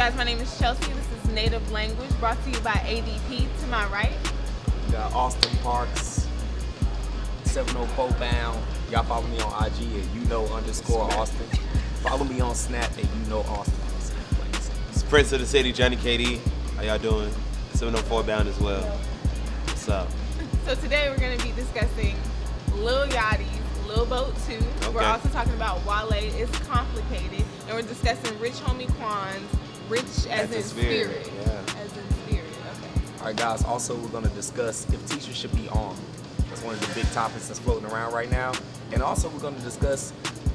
guys, my name is Chelsea. This is Native Language, brought to you by ADP. To my right, Austin Parks, 704 bound. Y'all follow me on IG at _Austin. Follow me on Snap at Austin. It's Prince of the City, Johnny KD. How y'all doing? 704 bound as well. What's up? So today we're going to be discussing Lil Yachty's Lil Boat 2. Okay. We're also talking about Wale, It's Complicated. And we're discussing Rich Homie Quan's Rich as in Spirit. Yeah. As in Spirit, okay. All right, guys. Also, we're going to discuss if teachers should be armed. That's one of the big topics that's floating around right now. And also, we're going to discuss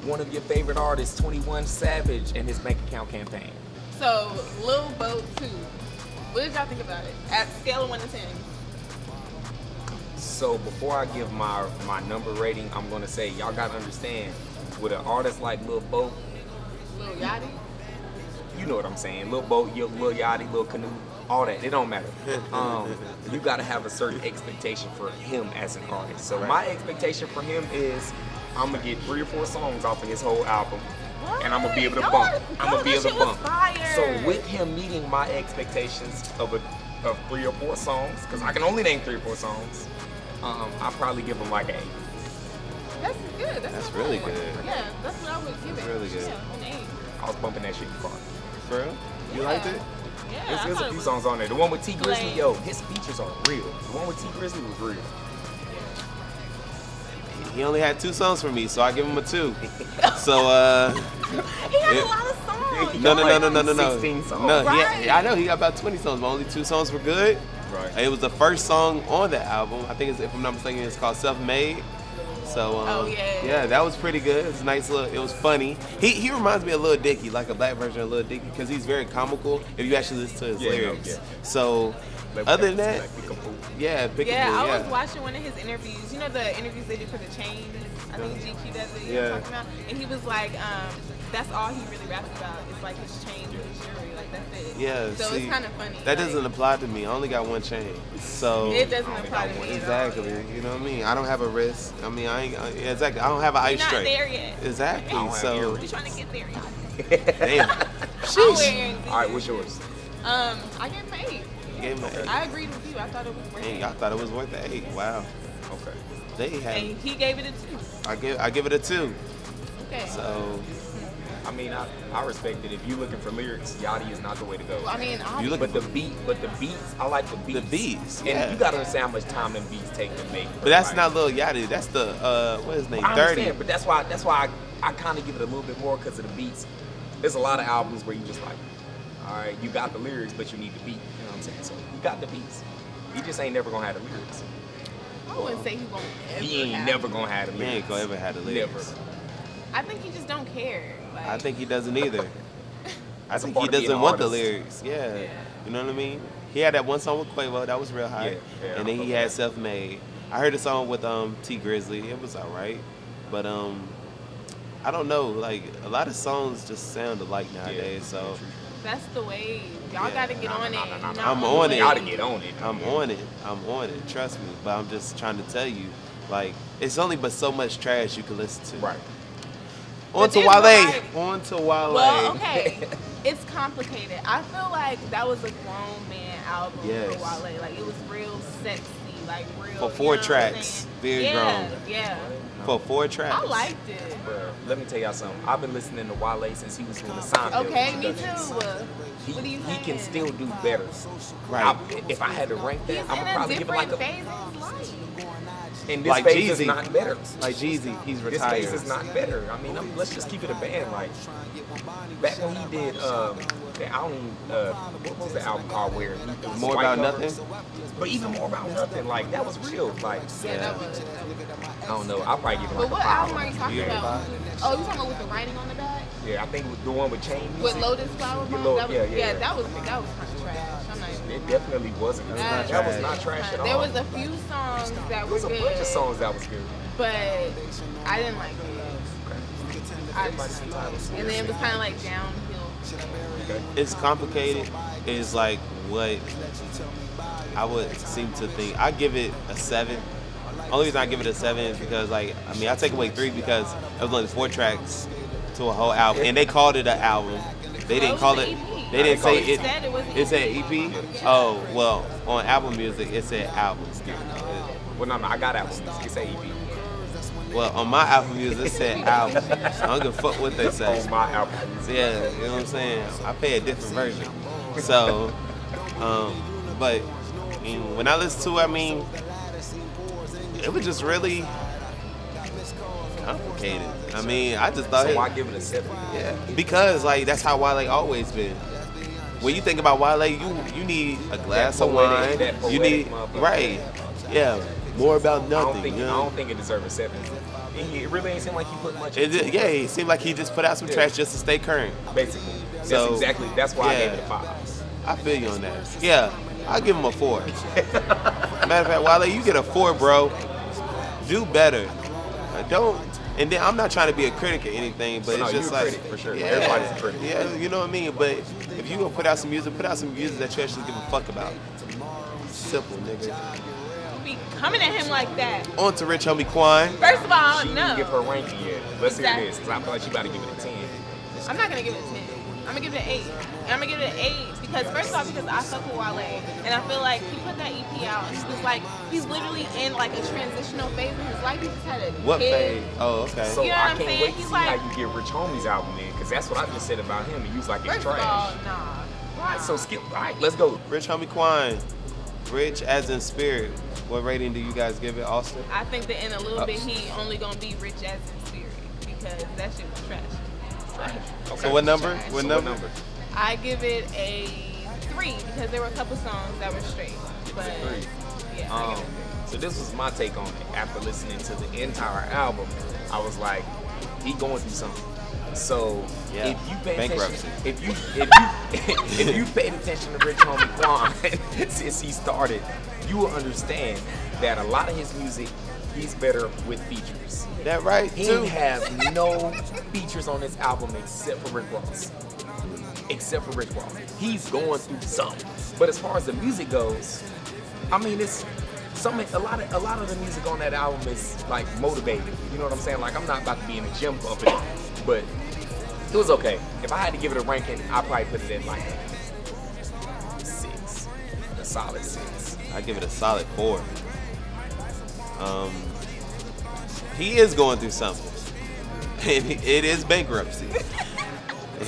one of your favorite artists, 21 Savage, and his bank account campaign. So, Lil Boat 2. What did y'all think about it? At scale of 1 to 10. So before I give my number rating, I'm gonna say y'all gotta understand with an artist like Lil Boat, Lil Yachty, you know what I'm saying. Lil Boat, Lil Yachty, Lil Canoe, all that. It don't matter. You gotta have a certain expectation for him as an artist. So my expectation for him is I'm gonna get 3 or 4 songs off of his whole album. what? And I'm gonna be able to bump. I'm gonna be able to bump. Fire. So with him meeting my expectations of 3 or 4 songs, because I can only name 3 or 4 songs. I'll probably give him like an 8. That's good. That's really good. Yeah, that's what I would give it. Really good. Yeah, an 8. I was bumping that shit in the car. For real? You Yeah. liked it? Yeah, There's a few songs on there. The one with T Grizzly, yo, his features are real. The one with T Grizzly was real. He only had 2 songs for me, so I give him a 2. So, He had a lot of songs. No. 16 songs. No, Right. I know he got about 20 songs, but only 2 songs were good. Right. It was the first song on the album. I think, if I'm not mistaken, it's called Self Made. So, yeah, that was pretty good. It's nice little. It was funny. He reminds me of Lil Dicky, like a black version of Lil Dicky, because he's very comical if you actually listen to his lyrics. Yeah. So, other than that, yeah, I was watching one of his interviews. You know the interviews they do for the Chain? I think GQ does it. You know what I'm talking about? And he was like, that's all he really raps about. It's like his chain and his jewelry. Like, that's it. Yeah, so see, it's kind of funny. That like, doesn't apply to me. I only got 1 chain. So it doesn't apply to me. exactly. At all. You know what I mean? I don't have a wrist. I mean, exactly. I don't have an ice You're not straight. there yet. Exactly. So You're trying to get there, y'all. damn. I'm wearing these. All right, what's yours? I get paid. Gave me an I agreed with you. I thought it was worth 8. it. Y'all thought it was worth the 8. Wow. Okay. They had. And he gave it a 2. I give it a 2. Okay. So I mean, I respect it. If you're looking for lyrics, Yachty is not the way to go. Well, I mean, You look- But the beats, I like the beats. the beats. And Yeah. you gotta understand how much time them beats take to make. But that's Like, not Lil Yachty. That's the what is his name? I 30. understand, but that's why I kind of give it a little bit more because of the beats. There's a lot of albums where you just like, all right, you got the lyrics, but you need the beat. You know what I'm saying? So you got the beats. You just ain't never gonna have the lyrics. I wouldn't say he won't ever. He ain't have never it. gonna have the He lyrics. ain't gonna ever have the lyrics. Never. I think he just don't care. Like, I think he doesn't either. I That's a think part he of being doesn't an want the artist. lyrics. Yeah. You know what I mean? He had that one song with Quavo that was real high. Yeah, And then he had Self Made. I heard a song with T Grizzly. It was alright. But I don't know, like a lot of songs just sound alike nowadays, so that's the way. Y'all Yeah. gotta get on it. I'm on it. Gotta get on it. I'm on it, trust me. But I'm just trying to tell you, like, it's only but so much trash you can listen to. Right. On But to there's Wale. variety. On to Wale. Well, okay. It's complicated. I feel like that was a grown man album Yes. for Wale. Like, it was real sexy, like real. For 4 you know what I'm tracks. saying? Very yeah, grown. Yeah. For 4 tracks. I liked it. Bruh, let me tell y'all something. I've been listening to Wale since he was doing the Seinfeld Okay, me too. productions. What do you He think? can still do better. Right. If I had to rank He's that, I'm in gonna a probably give it like different a. phase of his life. And this Like phase is Jeezy. not better. Like Jeezy, he's This retired. phase is not better. I mean, let's just keep it a band. Like back when he did, the album, what was the album called? Where he was More white About covers? Nothing? But even more about nothing. Like that was real. Like Yeah, that was. I don't know. I'll probably give it But like what a 5. album are you talking Yeah. about? Oh, you talking about with the writing on the back? Yeah, I think it was the one with Chain With Music. Lotus Flower Yeah, Bomb? Lo- That was, yeah. that was kind of trash. I'm not even. It definitely wasn't. That's not That was trash. not trash at all. There was a few songs that There were was a good, bunch of songs that was good. but I didn't like it. And then it was kind of like downhill. Okay. It's complicated. It's like what I would seem to think. I give it a 7. Only reason I give it a 7 is because, like, I mean, I take away 3 because it was only 4 tracks to a whole album, and they called it an album. They didn't call it. EP. They didn't say it. Said it was it said EP? Oh, well, on Apple Music, it said album. Well, no, I got Apple Music. It said EP. Well, on my Apple Music, it said album. I don't give a fuck what they say. On my Apple Music. Yeah, you know what I'm saying? I pay a different version. So, but when I listened to it, I mean, it was just really complicated. I mean, I just thought. So why give it a 7? Yeah, because like that's how Wale always been. When you think about Wale, you need a glass of wine. You need right. Yeah, more about nothing. I don't think it deserves a 7. It really ain't seem like he put much. Yeah, it seemed like he just put out some trash just to stay current. Basically, that's why I gave it a 5. I feel you on that. Yeah, I'll give him a 4. Matter of fact, Wale, you get a 4, bro. Do better. Don't. And then I'm not trying to be a critic or anything, but it's just like critic, for sure. Yeah, Everybody's a critic. Yeah, you know what I mean. But if you gonna put out some music that you actually give a fuck about. Simple, nigga. Be coming at him like that. On to Rich Homie Quan. First of all, she didn't give her ranking yet. Let's hear this, because I feel like she about to give it a 10. I'm not gonna give it a 10. I'm gonna give it an 8. And I'm gonna give it an 8 because first off, because I fuck with Wale, and I feel like he put that EP out, and it's like he's literally in like a transitional phase in his life. He just had a What kid. phase? Oh, okay. So you know I what I'm can't saying? wait to He's see like, how you get Rich Homie's album in, because that's what I just said about him. He was like it's first trash. of all, nah. Alright, so skip. Alright, let's go. Rich Homie Quan. Rich as in spirit. What rating do you guys give it, Austin? I think that in a little bit he only gonna be rich as in spirit because that shit was trash. Okay. So what number? Trash. What So number? I give it a 3 because there were a couple songs that were straight. But yeah, I give it a 3. So this was my take on it. After listening to the entire album, I was like, he going through something. So Yeah. if you pay Bankruptcy. attention, if you paid attention to Rich Homie Quan since he started, you will understand that a lot of his music, he's better with features. That right He too. have no features on this album except for Rick Ross. He's going through something. But as far as the music goes, I mean, it's a lot of the music on that album is like motivating. You know what I'm saying? Like I'm not about to be in the gym bumping it, but it was okay. If I had to give it a ranking, I'd probably put it at like a 6, a solid 6. I give it a solid 4. He is going through something, and it is bankruptcy.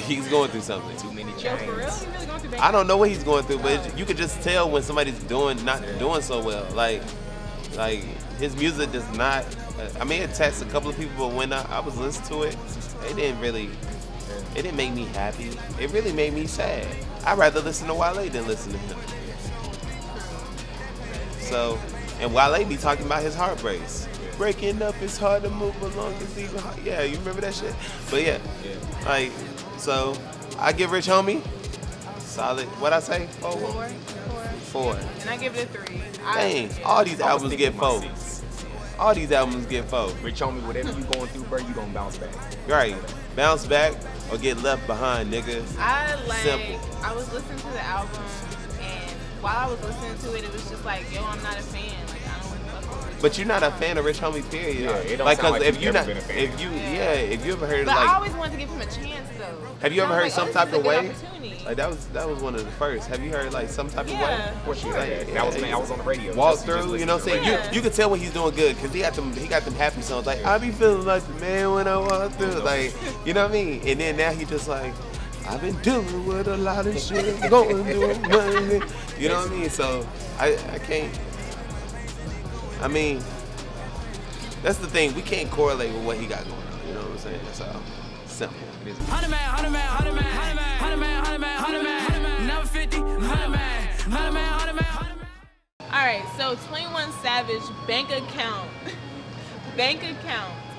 He's going through something. Too many Yo, chains. for real? You really going through I don't know what he's going through, but you could just tell when somebody's not doing so well. Like his music does not. I mean, it touched a couple of people, but when I was listening to it, it didn't make me happy. It really made me sad. I'd rather listen to Wale than listen to him. So, and Wale be talking about his heartbreaks. Breaking up is hard to move along. It's even hard. Yeah, you remember that shit? But yeah, like, so I give Rich Homie solid. What I say? 4. And I give it a 3. Dang, all these albums get 4. All these albums get 4. Rich Homie, whatever you going through, bro, you gonna bounce back. Right, bounce back or get left behind, nigga. Simple. I was listening to the album, and while I was listening to it, it was just like, yo, I'm not a fan. Like, I don't really fuck with Rich. But you're not a fan of Rich Homie, period. Yeah, it don't like, sound like if you've you never not, been a fan. if you ever heard But I like, always wanted to give him a chance, though. have you ever heard Some Type of Way? Opportunity. Like that was one of the first. Have you heard like Some Type of Way? Yeah. Of course you Like, heard that. I was on the radio. Walk Just through, you know what I'm listening saying? to the You could tell when he's doing good because he got them happy songs like I be feeling like the man when I walk through, like you know what I mean? And then now he just like I've been dealing with a lot of shit, going through money. You know what I mean? So I can't. I mean, that's the thing. We can't correlate with what he got going on. You know what I'm saying? That's all. Simple. It is. 100 man, never 50, 100 man. All right, so 21 Savage bank account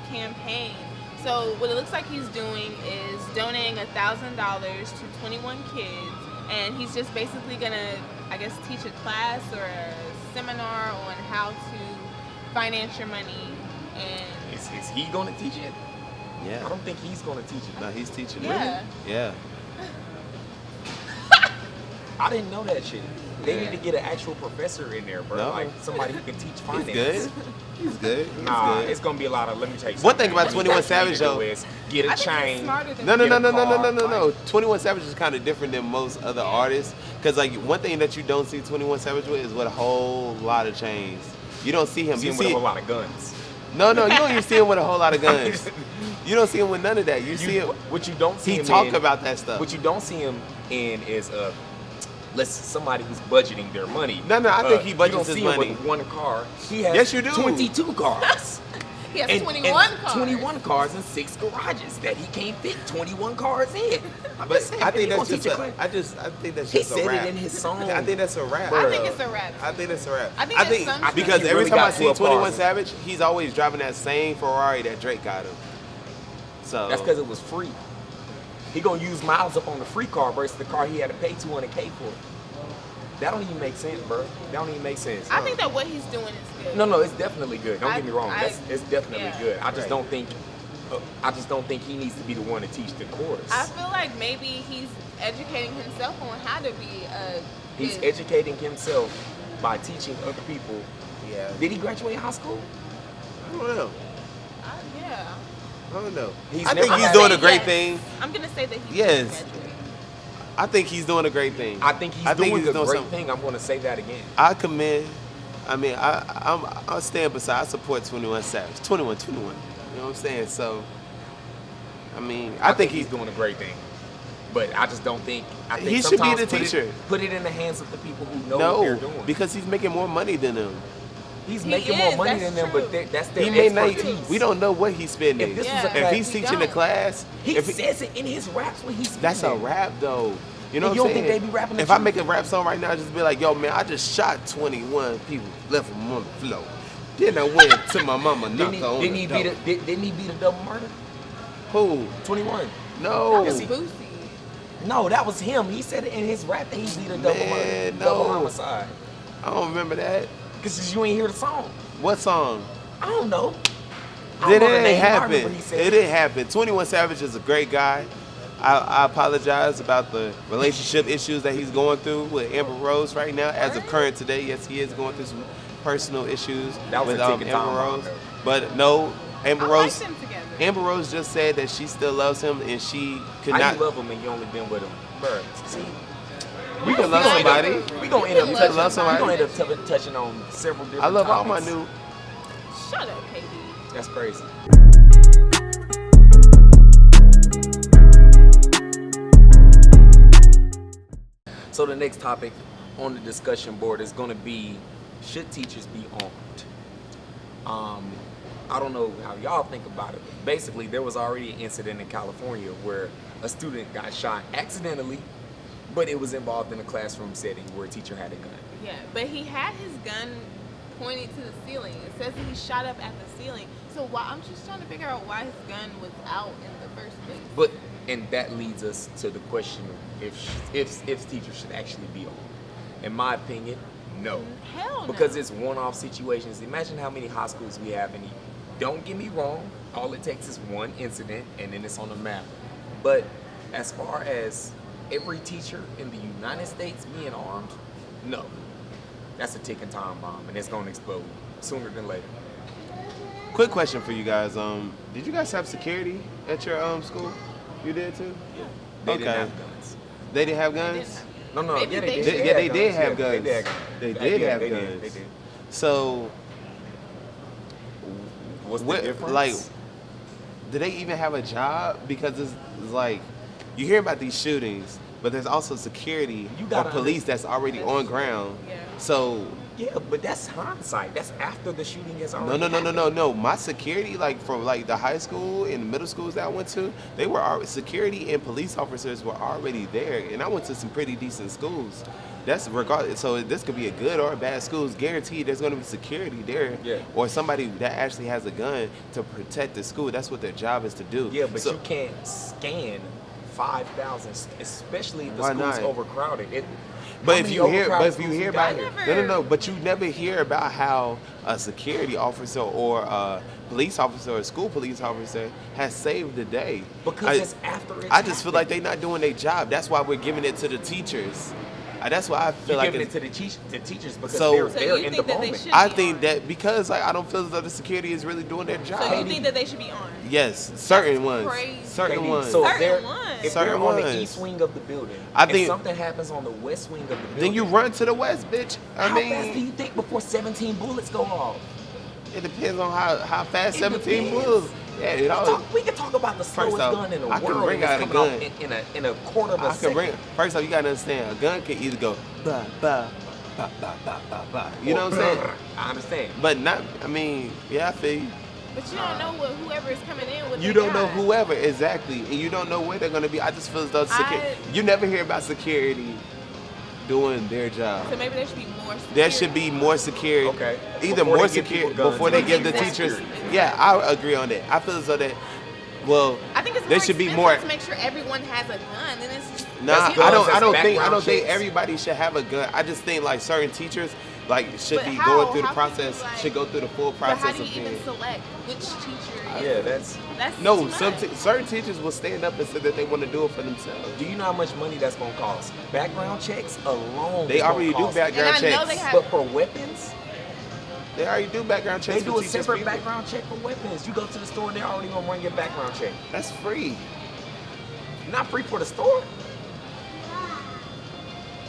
campaign. So what it looks like he's doing is donating $1,000 to 21 kids, and he's just basically gonna, I guess, teach a class or a seminar on how to finance your money. And Is he gonna teach it? Yeah. I don't think he's gonna teach it. No, he's teaching. yeah, Yeah. I didn't know that shit. They need to get an actual professor in there, bro. No. Like somebody who can teach finance. He's good. Nah, it's gonna be a lot of. Let me tell you something. One thing about 21 Savage though is get a chain. No. 21 Savage is kind of different than most other artists, because like one thing that you don't see 21 Savage with is with a whole lot of chains. You don't see him. You see him with a whole lot of guns. No, you don't even see him with a whole lot of guns. You don't see him with none of that. You see him. What you don't see he him talk in, about that stuff. What you don't see him in is somebody who's budgeting their money. No, I think he budgets his money. You don't see him with one car. He has yes, you do. 22 cars. He has 21 cars. 21 cars and 6 garages that he can't fit 21 cars in. But I think that's just I think that's just a rap. He said it in his song. I think that's a rap. I think it's a rap. I think that's a rap. I think because every really time I got see 12 21 cars. Savage, he's always driving that same Ferrari that Drake got him. So that's because it was free. He gonna use miles up on the free car versus the car he had to pay $200K for. That don't even make sense, bro. That don't even make sense. I think that what he's doing is good. No, it's definitely good. Don't get me wrong. It's definitely good. I just don't think he needs to be the one to teach the course. I feel like maybe he's educating himself on how to be a. He's educating himself by teaching other people. Yeah. Did he graduate high school? I don't know. Yeah. I don't know. I think he's doing a great thing. I'm gonna say that he's Yes. I think he's doing a great thing. I think he's doing a great thing. I'm going to say that again. I commend. I mean, I stand beside. I support 21 Savage. 21. You know what I'm saying? So, I mean, I think he's doing a great thing. But I just don't think. I think he should be the teacher. Put it in the hands of the people who know what they're doing. Because he's making more money than them. He's making more money than them, but that's their expertise. We don't know what he's spending. If he's teaching a class, he says it in his raps when he's spending. That's a rap, though. You know what I'm saying? You don't think they be rapping? If I make a rap song right now, just be like, yo, man, I just shot 21 people, left them on the floor. Then I went to my mama, knocked her on the door. Didn't he beat a double murder? Who? 21. No. No, that was him. He said it in his rap that he beat a double murder. Double homicide. I don't remember that. Because you ain't hear the song. What song? I don't know. It didn't happen. It didn't happen. 21 Savage is a great guy. I apologize about the relationship issues that he's going through with Amber Rose right now. As of current today, yes, he is going through some personal issues with Amber Rose. But no, Amber Rose just said that she still loves him and she could not. How you love him and you only been with him? Bro, see, we can love somebody. We gonna end up touching on several different. I love topics. all my new. Shut up, KD. That's crazy. So the next topic on the discussion board is going to be, should teachers be armed? I don't know how y'all think about it, but basically there was already an incident in California where a student got shot accidentally, but it was involved in a classroom setting where a teacher had a gun. Yeah, but he had his gun pointed to the ceiling. It says that he shot up at the ceiling. So I'm just trying to figure out why his gun was out in the first place. And that leads us to the question of if teachers should actually be armed. In my opinion, no. Hell no. Because it's one-off situations. Imagine how many high schools we have, and don't get me wrong, all it takes is one incident, and then it's on the map. But as far as every teacher in the United States being armed, no. That's a ticking time bomb, and it's going to explode sooner than later. Quick question for you guys. Did you guys have security at your school? You did too? Yeah. They didn't have guns. They didn't have guns? No, they did have guns. They did have guns. They did. So, what's the difference? Like, do they even have a job? Because it's like, you hear about these shootings, but there's also security or police that's already on ground. Yeah. So. Yeah, but that's hindsight. That's after the shooting has already happened. No. My security, like from like the high school and the middle schools that I went to, they were security and police officers were already there, and I went to some pretty decent schools. That's regardless. So this could be a good or a bad school. It's guaranteed there's going to be security there, or somebody that actually has a gun to protect the school. That's what their job is to do. Yeah, but you can't scan 5,000, especially if the school's overcrowded. But if you hear about but you never hear about how a security officer or a police officer or a school police officer has saved the day. Because it's after it's I just feel like they're not doing their job. That's why we're giving it to the teachers. That's why I feel You're like giving it to the teachers because So they're you in the think that they moment. should I be think on? that because like I don't feel as though the security is really doing their job. So you think that they should be on? Yes, certain ones. crazy. Certain KD, ones. So Certain if ones. they're Certain on the ones. east wing of the building, I think- if something happens on the west wing of the building, Then you run to the west, bitch. How fast do you think before 17 bullets go off? It depends on how fast It 17 depends. moves. Yeah, it all. We can talk about the slowest off, gun in the I can world. bring and out it's a coming gun. off in a quarter of a second. First off, you gotta understand, a gun can either go ba ba ba ba ba ba ba. You know what I'm saying? I understand. But not. I mean, yeah, I feel you. But you don't know what whoever is coming in with. You don't know whoever exactly, and you don't know where they're gonna be. I just feel as though you never hear about security doing their job. So maybe there should be more security. There should be more security. Okay. Either Before more they give security people guns, before they they give the give teachers. security. Yeah, I agree on that. I feel as though that. Well, I think it's there more should be expensive more. to make sure everyone has a gun. And it's just, Nah, That's I guns, don't that's think background checks. everybody should have a gun. I just think like certain teachers should But be how? going through the How can you, process, like- should go through the full but process how do of you even being. select which teacher? Yeah, that's. That's No, too some much. certain teachers will stand up and say that they want to do it for themselves. Do you know how much money that's gonna cost? Background checks alone. They is gonna already do cost- background And I know checks. they have. But for weapons, They already do background checks they do for a teachers. separate people. background check for weapons. You go to the store, they're already gonna run your background check. That's free. Not free for the store.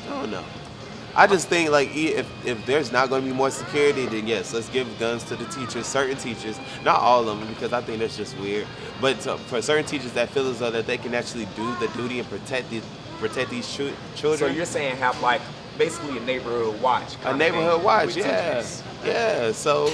I don't know. I just think like if there's not going to be more security, then yes, let's give guns to the teachers, certain teachers, not all of them, because I think that's just weird. But for certain teachers that feel as though that they can actually do the duty and protect these children. So you're saying have like basically a neighborhood watch. A kind of neighborhood thing watch, with yeah, teachers. yeah. So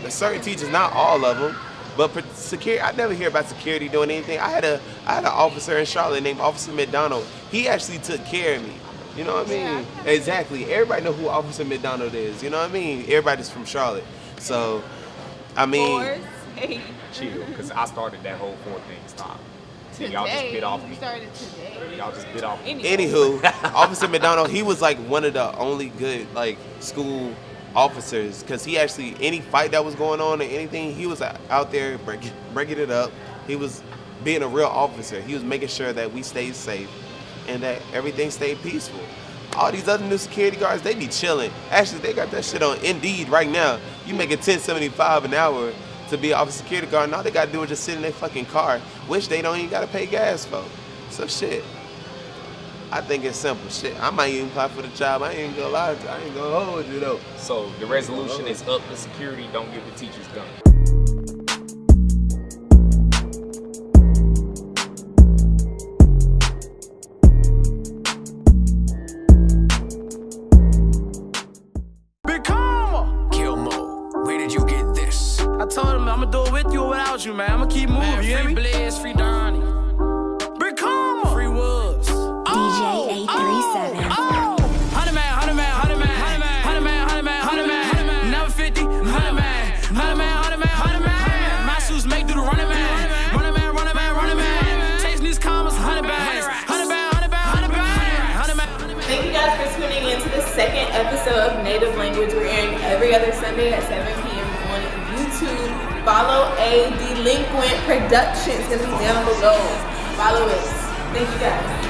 there's certain teachers, not all of them, but security. I never hear about security doing anything. I had an officer in Charlotte named Officer McDonald. He actually took care of me. You know what I mean? Yeah. Exactly. Everybody know who Officer McDonald is. You know what I mean? Everybody's from Charlotte. So, I mean, Fours, hey. Chill, because I started that whole 4 thing. Stop. Today, Y'all just bit off you me. started today. Y'all just bit off me. anywho, Officer McDonald, he was like one of the only good like school officers because he actually any fight that was going on or anything, he was out there breaking it up. He was being a real officer. He was making sure that we stayed safe and that everything stayed peaceful. All these other new security guards, they be chilling. Actually, they got that shit on Indeed right now. You making $10.75 an hour to be an officer security guard, and all they gotta do is just sit in their fucking car, which they don't even gotta pay gas for. So shit. I think it's simple. Shit, I might even apply for the job. I ain't gonna lie to you. I ain't gonna hold you though. So the resolution is up the security, don't give the teachers guns. Big karma. Kill mode. Where did you get this? I told him I'ma do it with you or without you, man. I'ma keep moving. Man, you free Blaze, free Donnie. Big karma. Free Woods. DJ 837. Oh, 100 man, 100 man, 100 man, 100 man, 100 man, 100 man, 100 man, never 50, 100 man, 100 man, 100 man, 100 man. My shoes make do the running man, running man, running man, running man. Chasing these commas, 100 bags, 100 bag, 100 bag, 100 bag, 100 man. Thank you guys for tuning in to the second episode of Native Language. We're airing every other Sunday at 7 p.m. on YouTube. Follow A Delinquent Productions. It's going to be down below. Follow us. Thank you guys.